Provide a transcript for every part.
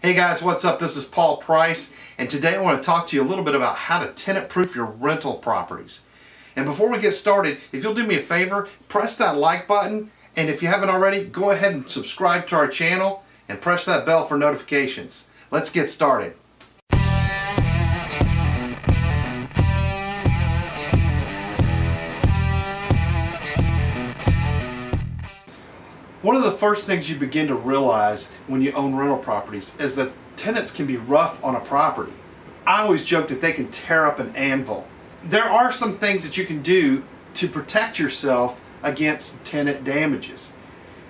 Hey guys, what's up? This is Paul Price, and today I want to talk to you a little bit about how to tenant-proof your rental properties. And before we get started, if you'll do me a favor, press that like button, and if you haven't already, go ahead and subscribe to our channel and press that bell for notifications. Let's get started. One of the first things you begin to realize when you own rental properties is that tenants can be rough on a property. I always joke that they can tear up an anvil. There are some things that you can do to protect yourself against tenant damages.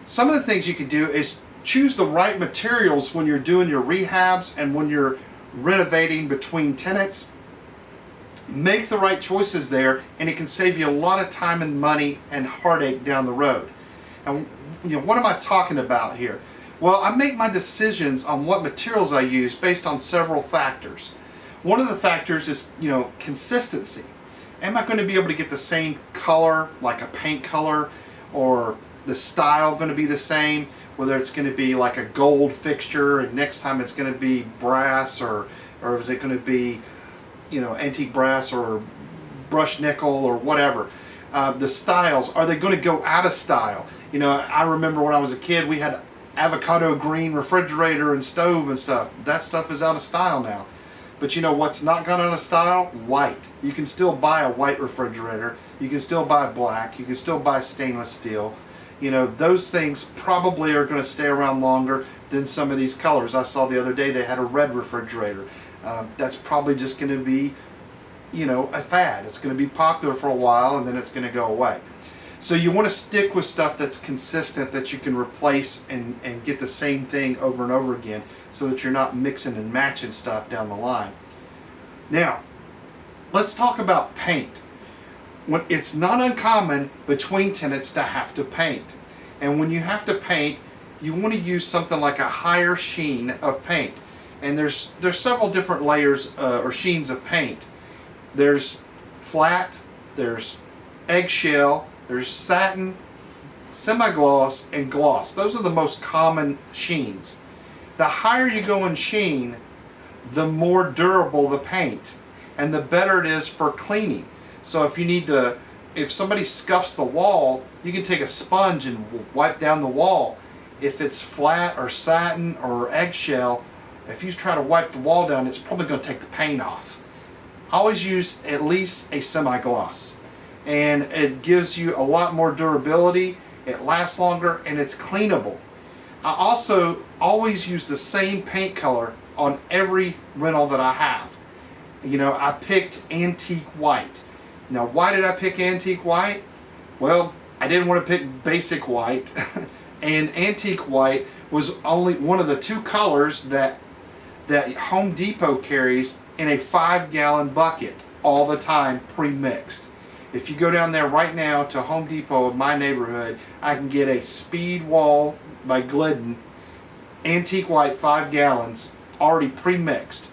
Some of the things you can do is choose the right materials when you're doing your rehabs and when you're renovating between tenants. Make the right choices there, and it can save you a lot of time and money and heartache down the road. And what am I talking about here? Well, I make my decisions on what materials I use based on several factors. One of the factors is, consistency. Am I going to be able to get the same color, like a paint color, or the style going to be the same? Whether it's going to be like a gold fixture and next time it's going to be brass, or is it going to be, antique brass or brushed nickel or whatever. The styles, are they going to go out of style? I remember when I was a kid, we had avocado green refrigerator and stove and stuff. That stuff is out of style now. But what's not gone out of style? White. You can still buy a white refrigerator. You can still buy black. You can still buy stainless steel. Those things probably are going to stay around longer than some of these colors. I saw the other day they had a red refrigerator. That's probably just going to be a fad. It's going to be popular for a while and then it's going to go away. So you want to stick with stuff that's consistent, that you can replace and get the same thing over and over again, so that you're not mixing and matching stuff down the line. Now, let's talk about paint. It's not uncommon between tenants to have to paint. And when you have to paint, you want to use something like a higher sheen of paint. And there's several different layers or sheens of paint. There's flat, there's eggshell, there's satin, semi-gloss, and gloss. Those are the most common sheens. The higher you go in sheen, the more durable the paint, and the better it is for cleaning. So if somebody scuffs the wall, you can take a sponge and wipe down the wall. If it's flat or satin or eggshell, if you try to wipe the wall down, it's probably going to take the paint off. Always use at least a semi-gloss, and it gives you a lot more durability, it lasts longer, and it's cleanable. I also always use the same paint color on every rental that I have. I picked antique white. Now, why did I pick antique white? Well, I didn't want to pick basic white, and antique white was only one of the two colors that Home Depot carries in a 5-gallon bucket all the time, pre-mixed. If you go down there right now to Home Depot in my neighborhood, I can get a Speed Wall by Glidden antique white 5 gallons already pre-mixed.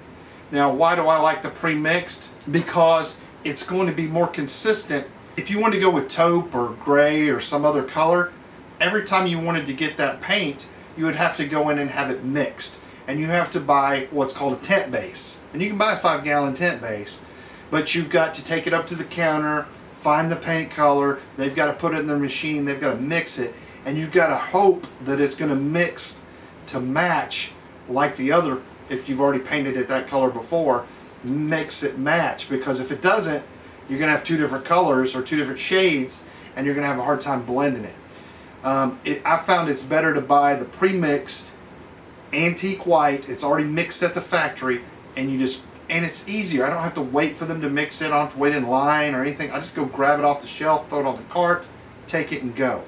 Now, why do I like the pre-mixed? Because it's going to be more consistent. If you want to go with taupe or gray or some other color, every time you wanted to get that paint, you would have to go in and have it mixed. And you have to buy what's called a tent base. And you can buy a 5-gallon tent base, but you've got to take it up to the counter, find the paint color, they've got to put it in their machine, they've got to mix it, and you've got to hope that it's going to mix to match like the other. If you've already painted it that color before, mix it match, because if it doesn't, you're going to have two different colors or two different shades, and you're going to have a hard time blending it. I found it's better to buy the pre-mixed antique white. It's already mixed at the factory, and it's easier. I don't have to wait for them to mix it. I don't have to wait in line or anything. I just go grab it off the shelf, throw it on the cart, take it and go.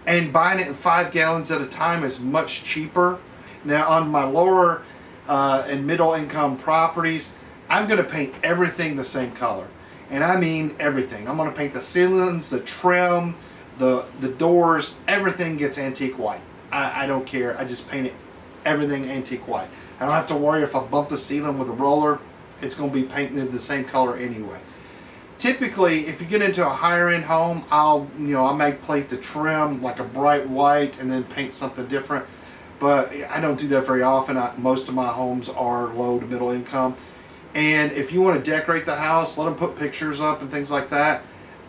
And buying it in 5 gallons at a time is much cheaper. Now, on my lower and middle income properties, I'm going to paint everything the same color. And I mean everything. I'm going to paint the ceilings, the trim, the doors, everything gets antique white. I don't care. I just paint it everything antique white. I don't have to worry if I bump the ceiling with a roller, it's going to be painted the same color anyway. Typically, if you get into a higher end home, I may paint the trim like a bright white and then paint something different. but I don't do that very often. Most of my homes are low to middle income. And if you want to decorate the house, let them put pictures up and things like that.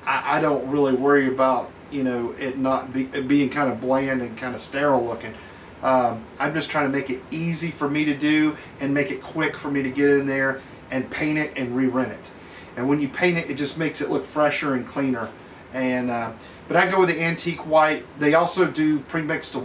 I don't really worry about, you know, it being kind of bland and kind of sterile looking. I'm just trying to make it easy for me to do and make it quick for me to get in there and paint it and re-rent it. And when you paint it, it just makes it look fresher and cleaner. And but I go with the antique white. They also do pre-mixed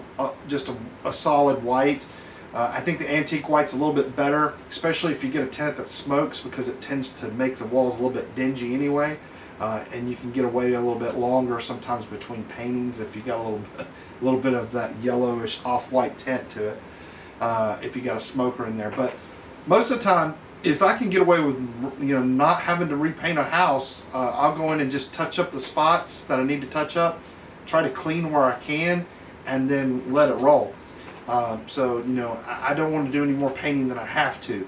just a solid white. I think the antique white's a little bit better, especially if you get a tenant that smokes, because it tends to make the walls a little bit dingy anyway. And you can get away a little bit longer sometimes between paintings if you got a little bit of that yellowish off-white tint to it, if you got a smoker in there. But most of the time, if I can get away with, you know, not having to repaint a house, I'll go in and just touch up the spots that I need to touch up, try to clean where I can, and then let it roll. So, you know, I don't want to do any more painting than I have to.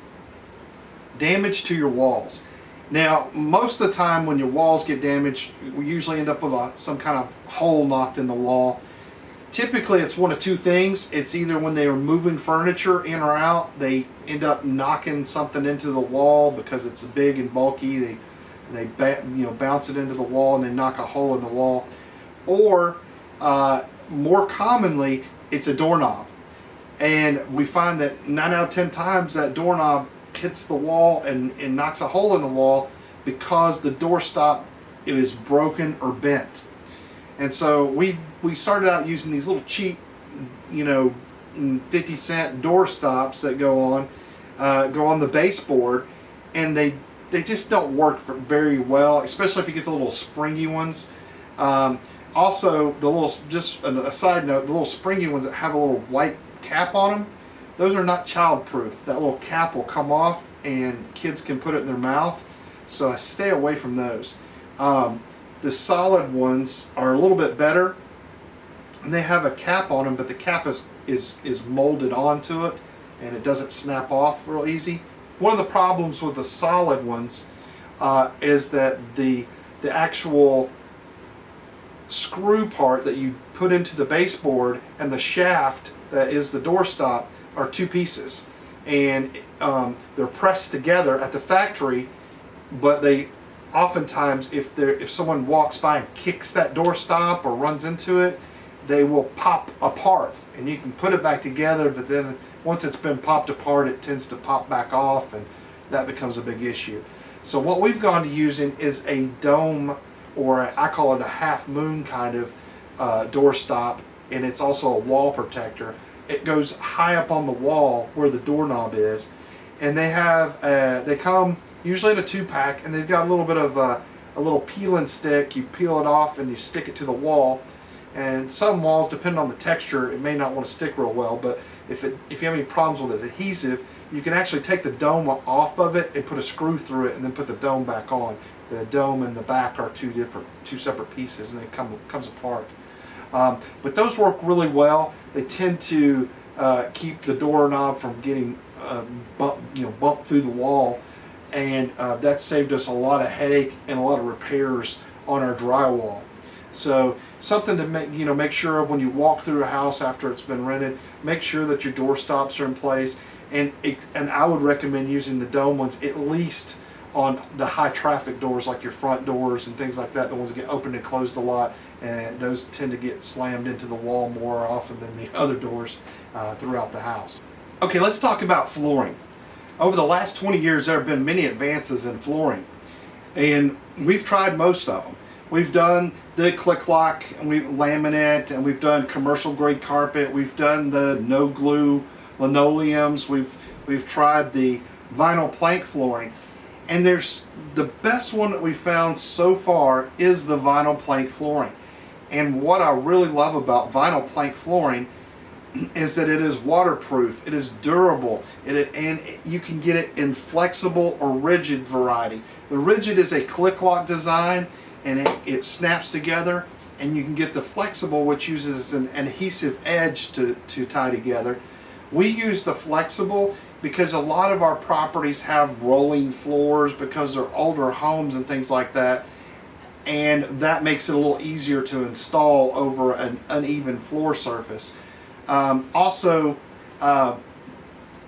Damage to your walls. Now, most of the time when your walls get damaged, we usually end up with some kind of hole knocked in the wall. Typically, it's one of two things. It's either when they are moving furniture in or out, they end up knocking something into the wall because it's big and bulky. They bounce it into the wall and they knock a hole in the wall. Or, more commonly, it's a doorknob. And we find that 9 out of 10 times that doorknob hits the wall and knocks a hole in the wall because the doorstop is broken or bent. And so we started out using these little cheap, you know, 50-cent door stops that go on the baseboard, and they just don't work very well, especially if you get the little springy ones. Also, just a side note, the little springy ones that have a little white cap on them, those are not child-proof. That little cap will come off and kids can put it in their mouth, so I stay away from those. The solid ones are a little bit better, and they have a cap on them, but the cap is molded onto it and it doesn't snap off real easy. One of the problems with the solid ones is that the actual screw part that you put into the baseboard and the shaft that is the doorstop are two pieces, and they're pressed together at the factory, but they oftentimes, if someone walks by and kicks that doorstop or runs into it, they will pop apart, and you can put it back together, but then once it's been popped apart, it tends to pop back off, and that becomes a big issue. So what we've gone to using is a dome, or I call it a half moon kind of doorstop, and it's also a wall protector. It goes high up on the wall where the doorknob is, and they come usually in a 2-pack, and they've got a little bit of a little peeling stick. You peel it off and you stick it to the wall. And some walls, depending on the texture, it may not want to stick real well, but if you have any problems with it, adhesive, you can actually take the dome off of it and put a screw through it and then put the dome back on. The dome and the back are two separate pieces, and it comes apart. But those work really well. They tend to keep the doorknob from getting bumped through the wall, and that saved us a lot of headache and a lot of repairs on our drywall. So something to make sure of when you walk through a house after it's been rented. Make sure that your door stops are in place, and I would recommend using the dome ones at least on the high traffic doors, like your front doors and things like that, the ones that get opened and closed a lot, and those tend to get slammed into the wall more often than the other doors throughout the house. Okay, let's talk about flooring. Over the last 20 years, there have been many advances in flooring, and we've tried most of them. We've done the click-lock, and we've laminate, and we've done commercial grade carpet. We've done the no glue linoleums. We've tried the vinyl plank flooring, and there's the best one that we've found so far is the vinyl plank flooring. And what I really love about vinyl plank flooring is that it is waterproof, it is durable, and you can get it in flexible or rigid variety. The rigid is a click-lock design, and it snaps together, and you can get the flexible, which uses an adhesive edge to tie together. We use the flexible because a lot of our properties have rolling floors because they're older homes and things like that, and that makes it a little easier to install over an uneven floor surface. Also, Uh,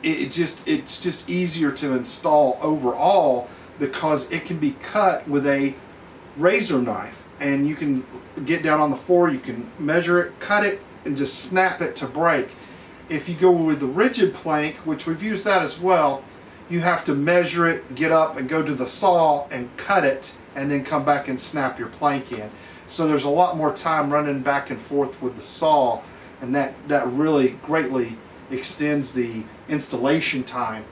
it's just easier to install overall because it can be cut with a razor knife, and you can get down on the floor, you can measure it, cut it, and just snap it to break. If you go with the rigid plank, which we've used that as well, you have to measure it, get up and go to the saw and cut it, and then come back and snap your plank in. So there's a lot more time running back and forth with the saw, and that really greatly extends the installation time.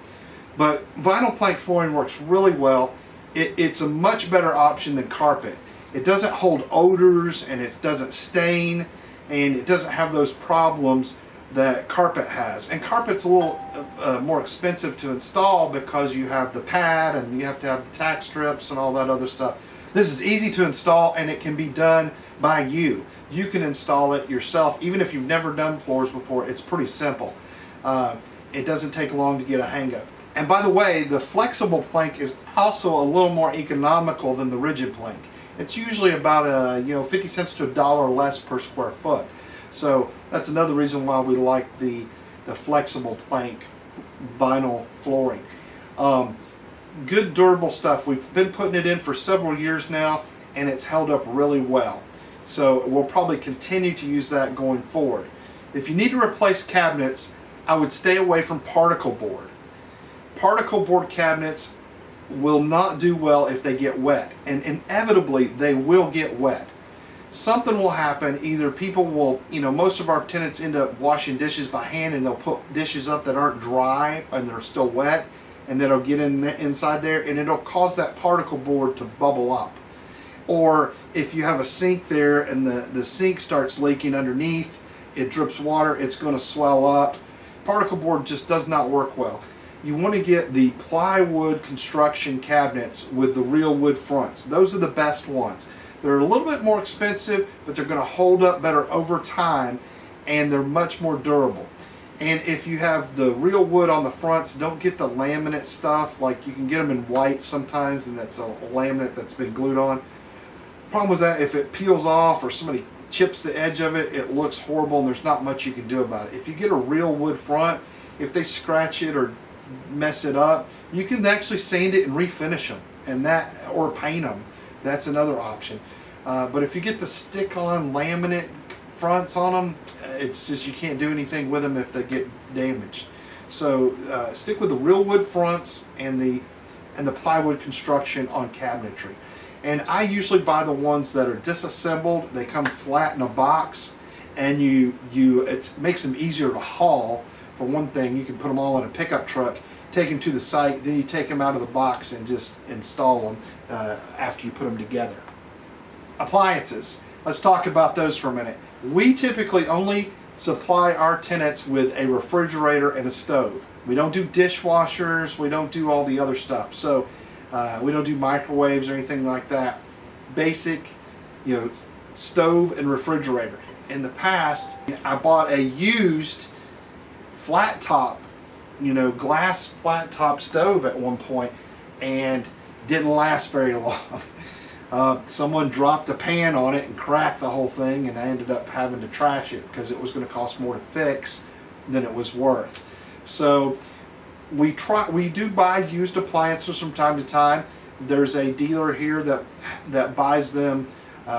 But vinyl plank flooring works really well. It's a much better option than carpet. It doesn't hold odors, and it doesn't stain, and it doesn't have those problems that carpet has. And carpet's a little more expensive to install because you have the pad and you have to have the tack strips and all that other stuff. This is easy to install, and it can be done by you. You can install it yourself, even if you've never done floors before. It's pretty simple. It doesn't take long to get a hang of. And by the way, the flexible plank is also a little more economical than the rigid plank. It's usually about 50 cents to $1 less per square foot. So that's another reason why we like the flexible plank vinyl flooring. Good durable stuff. We've been putting it in for several years now, and it's held up really well. So we'll probably continue to use that going forward. If you need to replace cabinets, I would stay away from particle board. Particle board cabinets will not do well if they get wet, and inevitably they will get wet. Something will happen. Either people will, most of our tenants end up washing dishes by hand, and they'll put dishes up that aren't dry and they're still wet, and then it'll get inside there, and it'll cause that particle board to bubble up. Or if you have a sink there and the sink starts leaking underneath, it drips water, it's going to swell up. Particle board just does not work well. You want to get the plywood construction cabinets with the real wood fronts. Those are the best ones. They're a little bit more expensive, but they're going to hold up better over time, and they're much more durable. And if you have the real wood on the fronts, don't get the laminate stuff. Like, you can get them in white sometimes, and that's a laminate that's been glued on. Problem is that if it peels off or somebody chips the edge of it, it looks horrible, and there's not much you can do about it. If you get a real wood front, if they scratch it or mess it up, you can actually sand it and refinish them, or paint them. That's another option. But if you get the stick-on laminate fronts on them, it's just, you can't do anything with them if they get damaged. So stick with the real wood fronts and the plywood construction on cabinetry. And I usually buy the ones that are disassembled. They come flat in a box, and it makes them easier to haul. For one thing, you can put them all in a pickup truck, take them to the site, then you take them out of the box and just install them after you put them together. Appliances. Let's talk about those for a minute. We typically only supply our tenants with a refrigerator and a stove. We don't do dishwashers, we don't do all the other stuff. So we don't do microwaves or anything like that. Basic, stove and refrigerator. In the past, I bought a used flat top, glass flat top stove at one point, and didn't last very long. Someone dropped a pan on it and cracked the whole thing, and I ended up having to trash it because it was going to cost more to fix than it was worth. So we do buy used appliances from time to time. There's a dealer here that buys them.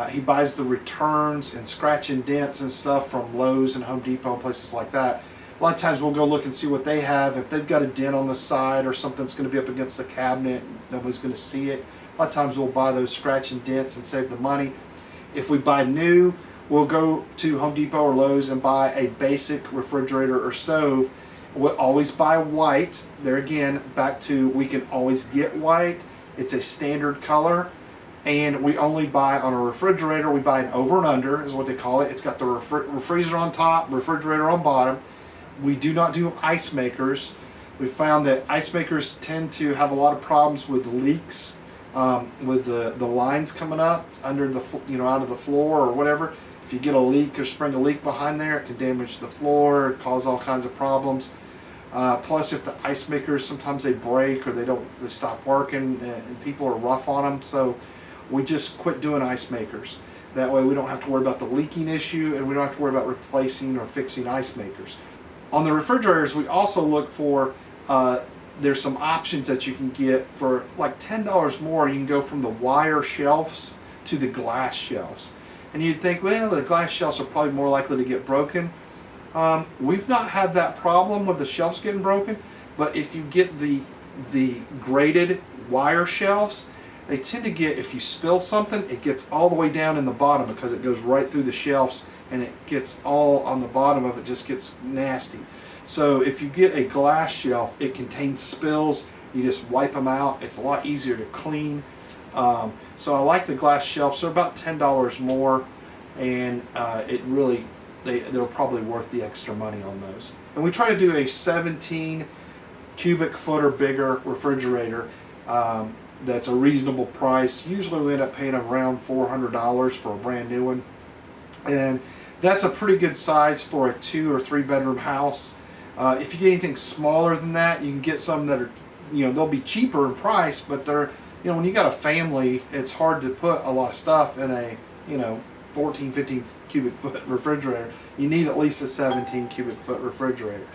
He buys the returns and scratch and dents and stuff from Lowe's and Home Depot and places like that. A lot of times we'll go look and see what they have. If they've got a dent on the side or something's going to be up against the cabinet, nobody's going to see it. A lot of times we'll buy those scratch and dents and save the money. If we buy new, we'll go to Home Depot or Lowe's and buy a basic refrigerator or stove. We'll always buy white. There again, back to, we can always get white. It's a standard color. And we only buy on a refrigerator, we buy an over and under is what they call it. It's got the freezer on top, refrigerator on bottom. We do not do ice makers. We found that ice makers tend to have a lot of problems with leaks, with the lines coming up under the, out of the floor or whatever. If you get a leak or spring a leak behind there, it can damage the floor, cause all kinds of problems. Plus, if the ice makers, sometimes they break or they stop working, and people are rough on them. So we just quit doing ice makers. That way we don't have to worry about the leaking issue, and we don't have to worry about replacing or fixing ice makers. On the refrigerators, we also look for, there's some options that you can get for like $10 more. You can go from the wire shelves to the glass shelves. And you'd think, well, the glass shelves are probably more likely to get broken. We've not had that problem with the shelves getting broken, but if you get the graded wire shelves, they tend to get, if you spill something, it gets all the way down in the bottom because it goes right through the shelves and it gets all on the bottom of it, just gets nasty. So if you get a glass shelf, it contains spills, you just wipe them out. It's a lot easier to clean. So I like the glass shelves. They're about $10 more, and they're probably worth the extra money on those. And we try to do a 17 cubic foot or bigger refrigerator. That's a reasonable price. Usually we end up paying around $400 for a brand new one. And that's a pretty good size for a 2 or 3 bedroom house. If you get anything smaller than that, you can get some that are, they'll be cheaper in price, but they're, when you got a family, it's hard to put a lot of stuff in a, 14, 15 cubic foot refrigerator. You need at least a 17 cubic foot refrigerator.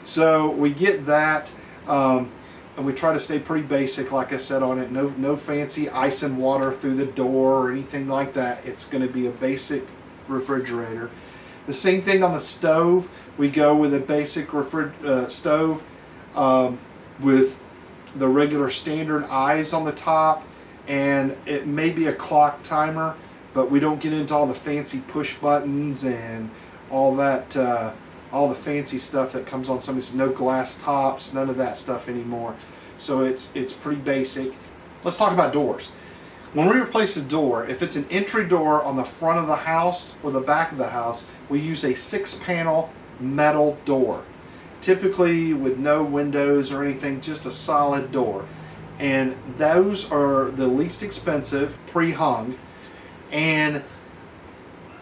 So we get that. And we try to stay pretty basic, like I said, on it. No fancy ice and water through the door or anything like that. It's going to be a basic refrigerator. The same thing on the stove. We go with a basic stove with the regular standard eyes on the top, and it may be a clock timer, but we don't get into all the fancy push buttons and all that. All the fancy stuff that comes on some of these, no glass tops, none of that stuff anymore. So it's pretty basic. Let's talk about doors. When we replace a door, if it's an entry door on the front of the house or the back of the house, we use a 6-panel metal door. Typically with no windows or anything, just a solid door. And those are the least expensive, pre-hung. And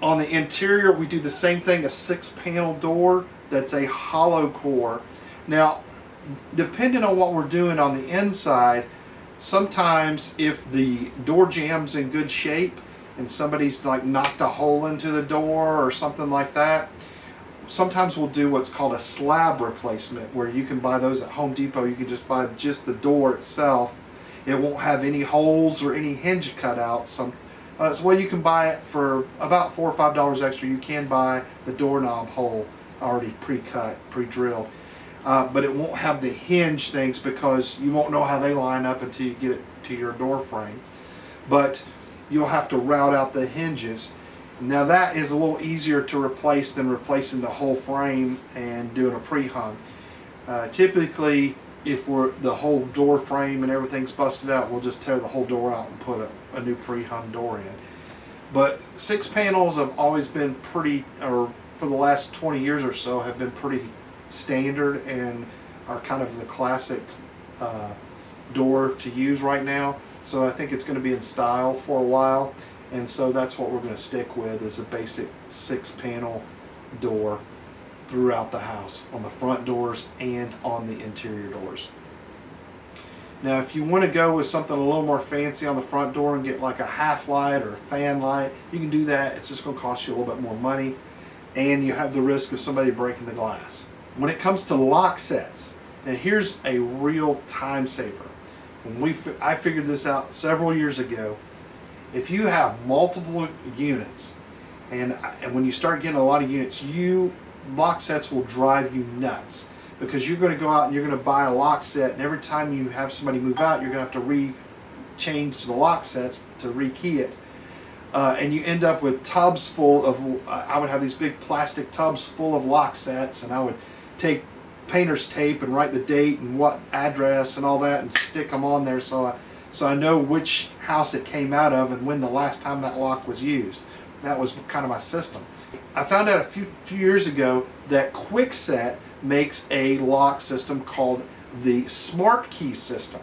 on the interior, we do the same thing, a 6-panel door that's a hollow core. Now, depending on what we're doing on the inside, sometimes if the door jam's in good shape and somebody's like knocked a hole into the door or something like that, sometimes we'll do what's called a slab replacement, where you can buy those at Home Depot. You can just buy just the door itself. It won't have any holes or any hinge cutouts. So you can buy it for about $4 or $5 extra. You can buy the doorknob hole already pre-cut, pre-drilled. But it won't have the hinge things because you won't know how they line up until you get it to your door frame. But you'll have to route out the hinges. Now that is a little easier to replace than replacing the whole frame and doing a pre-hung. Typically, if the whole door frame and everything's busted out, we'll just tear the whole door out and put a new pre-hung door in. But 6 panels have always been pretty, or for the last 20 years or so, have been pretty standard and are kind of the classic door to use right now. So I think it's going to be in style for a while, and so that's what we're going to stick with, is a basic 6-panel door throughout the house, on the front doors and on the interior doors. Now if you want to go with something a little more fancy on the front door and get like a half light or a fan light, you can do that. It's just going to cost you a little bit more money, and you have the risk of somebody breaking the glass. When it comes to Locksets, and here's a real time saver. I figured this out several years ago. If you have multiple units, and when you start getting a lot of units, Locksets will drive you nuts, because you're going to go out and you're going to buy a Lockset, and every time you have somebody move out, you're going to have to change the Locksets to rekey it, and you end up with tubs full of. I would have these big plastic tubs full of Locksets, and I would take painter's tape and write the date and what address and all that and stick them on there, so I know which house it came out of and when the last time that lock was used. That was kind of my system. I found out a few years ago that Kwikset makes a lock system called the Smartkey system.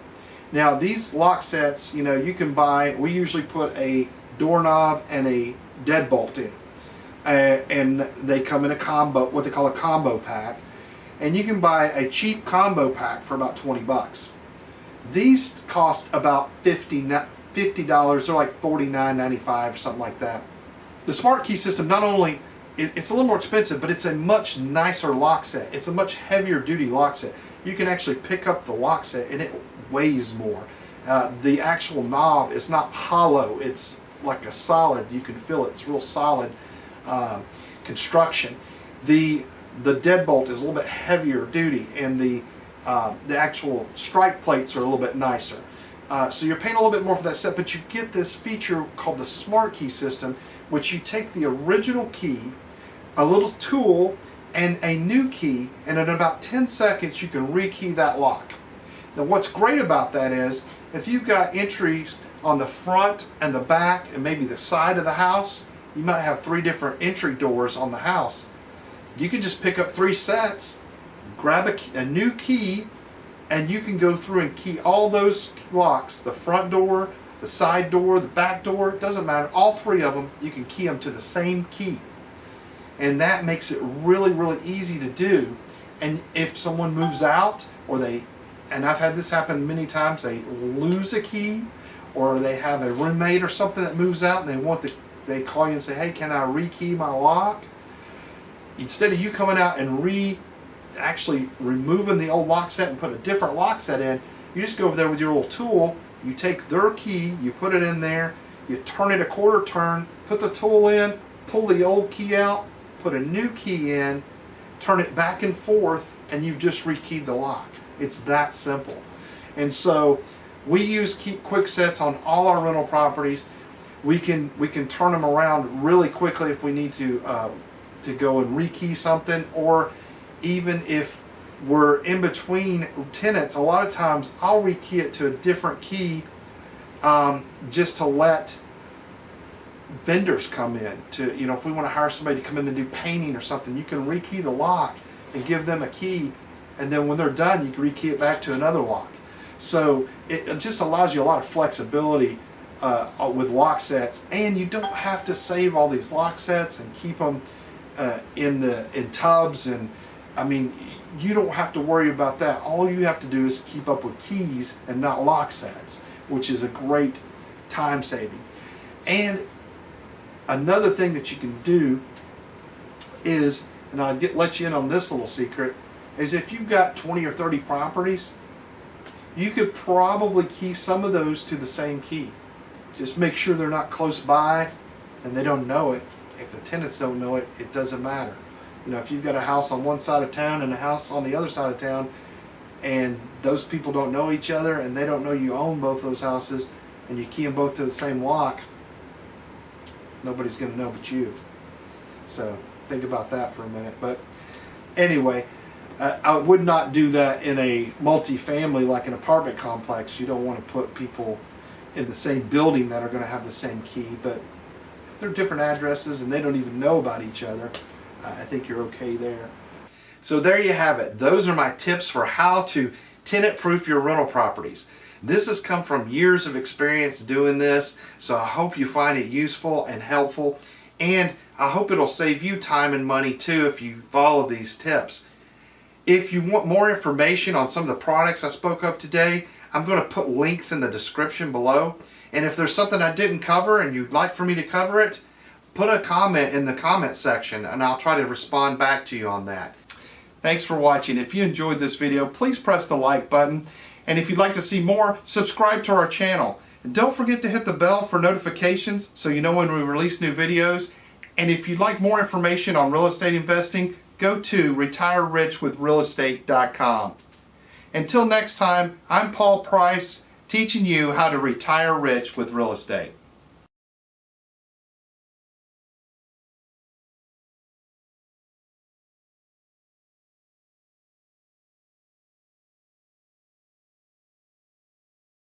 Now these Locksets, you can buy, we usually put a doorknob and a deadbolt in, and they come in a combo, what they call a combo pack, and you can buy a cheap combo pack for about 20 bucks. These cost about $50. They're like $49.95 or something like that. The Smartkey system not only it's a little more expensive, but it's a much nicer lock set. It's a much heavier duty lock set. You can actually pick up the lock set and it weighs more. The actual knob is not hollow, it's like a solid. You can feel it, it's real solid construction. The deadbolt is a little bit heavier duty, and the actual strike plates are a little bit nicer. So you're paying a little bit more for that set, but you get this feature called the Smartkey system, which you take the original key, a little tool, and a new key, and in about 10 seconds you can rekey that lock. Now what's great about that is, if you've got entries on the front and the back and maybe the side of the house, you might have 3 different entry doors on the house. You can just pick up 3 sets, grab a new key, and you can go through and key all those locks, the front door, the side door, the back door, it doesn't matter, all 3 of them, you can key them to the same key. And that makes it really, really easy to do. And if someone moves out, or and I've had this happen many times, they lose a key, or they have a roommate or something that moves out and they call you and say, hey, can I rekey my lock? Instead of you coming out and actually removing the old lock set and put a different lock set in, you just go over there with your little tool, you take their key, you put it in there, you turn it a quarter turn, put the tool in, pull the old key out, put a new key in, turn it back and forth, and you've just rekeyed the lock. It's that simple. And so we use quick sets on all our rental properties. We can turn them around really quickly if we need to go and rekey something, or even if we're in between tenants, a lot of times I'll rekey it to a different key just to let vendors come in to, if we want to hire somebody to come in and do painting or something, you can rekey the lock and give them a key, and then when they're done you can rekey it back to another lock. So it just allows you a lot of flexibility with lock sets, and you don't have to save all these lock sets and keep them in tubs, and I mean, you don't have to worry about that. All you have to do is keep up with keys and not lock sets, which is a great time saving. And another thing that you can do is, and I'll let you in on this little secret, is if you've got 20 or 30 properties, you could probably key some of those to the same key. Just make sure they're not close by and they don't know it. If the tenants don't know it, it doesn't matter. If you've got a house on one side of town and a house on the other side of town, and those people don't know each other and they don't know you own both those houses, and you key them both to the same lock, nobody's going to know but you. So think about that for a minute. But anyway, I would not do that in a multi-family like an apartment complex. You don't want to put people in the same building that are going to have the same key. But if they're different addresses and they don't even know about each other, I think you're okay there. So there you have it. Those are my tips for how to tenant-proof your rental properties. This has come from years of experience doing this, so I hope you find it useful and helpful, and I hope it'll save you time and money too if you follow these tips. If you want more information on some of the products I spoke of today, I'm going to put links in the description below, and if there's something I didn't cover and you'd like for me to cover it, put a comment in the comment section and I'll try to respond back to you on that. Thanks for watching. If you enjoyed this video, please press the like button. And if you'd like to see more, subscribe to our channel. And don't forget to hit the bell for notifications so you know when we release new videos. And if you'd like more information on real estate investing, go to retirerichwithrealestate.com. Until next time, I'm Paul Price, teaching you how to retire rich with real estate.